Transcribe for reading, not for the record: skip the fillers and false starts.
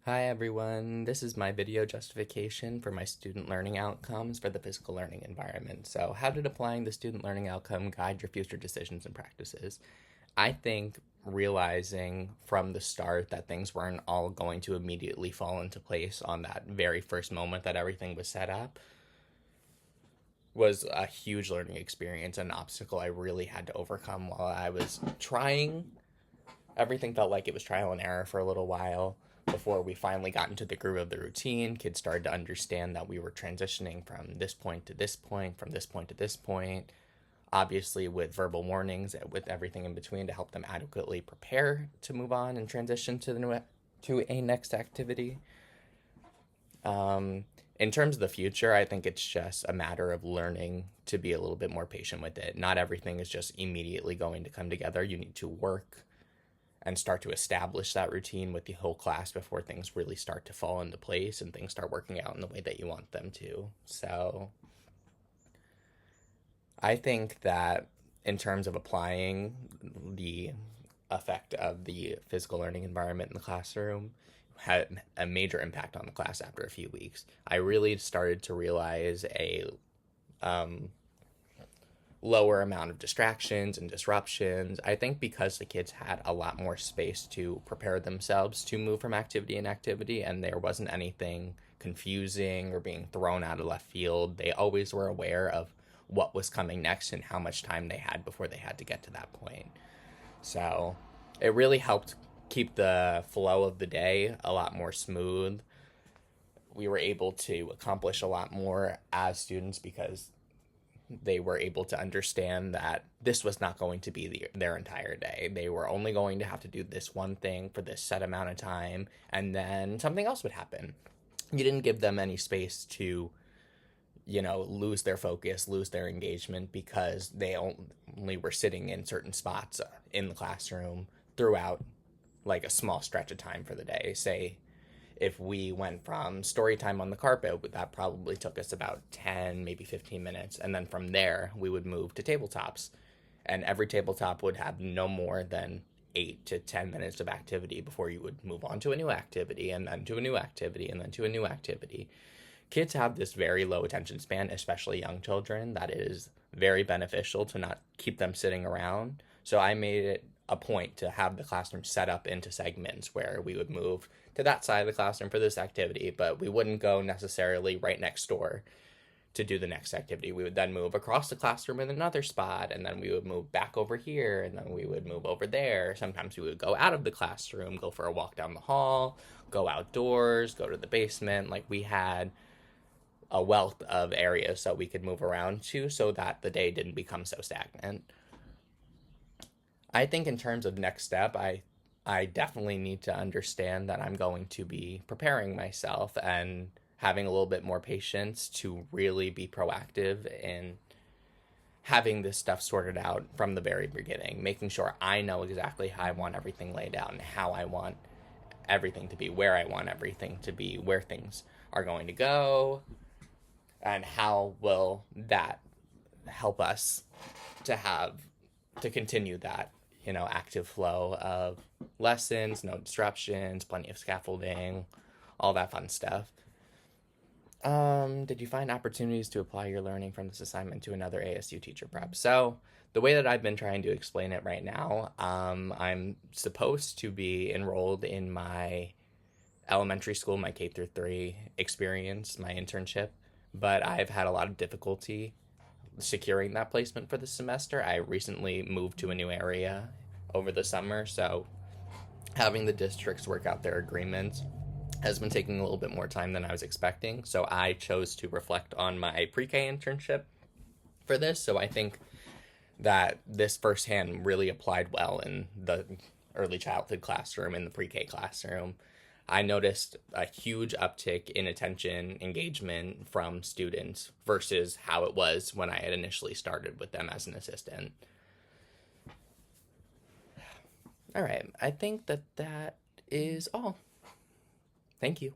Hi everyone, this is my video justification for my student learning outcomes for the physical learning environment. So how did applying the student learning outcome guide your future decisions and practices? I think realizing from the start that things weren't all going to immediately fall into place on that very first moment that everything was set up was a huge learning experience, an obstacle I really had to overcome while I was trying. Everything felt like it was trial and error for a little while before we finally got into the groove of the routine. Kids started to understand that we were transitioning from this point to this point, from this point to this point, obviously with verbal warnings, with everything in between to help them adequately prepare to move on and transition to a next activity. In terms of the future, I think it's just a matter of learning to be a little bit more patient with it. Not everything is just immediately going to come together. You need to work and start to establish that routine with the whole class before things really start to fall into place and things start working out in the way that you want them to. So I think that in terms of applying the effect of the physical learning environment in the classroom had a major impact on the class after a few weeks. I really started to realize a lower amount of distractions and disruptions. I think because the kids had a lot more space to prepare themselves to move from activity and activity, and there wasn't anything confusing or being thrown out of left field, they always were aware of what was coming next and how much time they had before they had to get to that point. So it really helped keep the flow of the day a lot more smooth. We were able to accomplish a lot more as students because they were able to understand that this was not going to be their entire day. They were only going to have to do this one thing for this set amount of time, and then something else would happen. You didn't give them any space to, lose their focus, lose their engagement because they only were sitting in certain spots in the classroom throughout like a small stretch of time for the day. Say if we went from story time on the carpet, that probably took us about 10, maybe 15 minutes. And then from there, we would move to tabletops. And every tabletop would have no more than 8 to 10 minutes of activity before you would move on to a new activity, and then to a new activity, and then to a new activity. Kids have this very low attention span, especially young children, that is very beneficial to not keep them sitting around. So I made it a point to have the classroom set up into segments where we would move to that side of the classroom for this activity, but we wouldn't go necessarily right next door to do the next activity. We would then move across the classroom in another spot, and then we would move back over here, and then we would move over there. Sometimes we would go out of the classroom, go for a walk down the hall, go outdoors, go to the basement. Like, we had a wealth of areas that we could move around to so that the day didn't become so stagnant. I think in terms of next step, I definitely need to understand that I'm going to be preparing myself and having a little bit more patience to really be proactive in having this stuff sorted out from the very beginning, making sure I know exactly how I want everything laid out and how I want everything to be, where I want everything to be, where things are going to go, and how will that help us to continue that active flow of lessons, no disruptions, plenty of scaffolding, all that fun stuff. Did you find opportunities to apply your learning from this assignment to another ASU teacher prep? So the way that I've been trying to explain it right now, I'm supposed to be enrolled in my elementary school, my K through 3 experience, my internship, but I've had a lot of difficulty securing that placement for the semester. I recently moved to a new area over the summer, so having the districts work out their agreements has been taking a little bit more time than I was expecting. So I chose to reflect on my pre-K internship for this. So I think that this firsthand really applied well in the early childhood classroom, in the pre-K classroom. I noticed a huge uptick in attention engagement from students versus how it was when I had initially started with them as an assistant. All right, I think that is all. Thank you.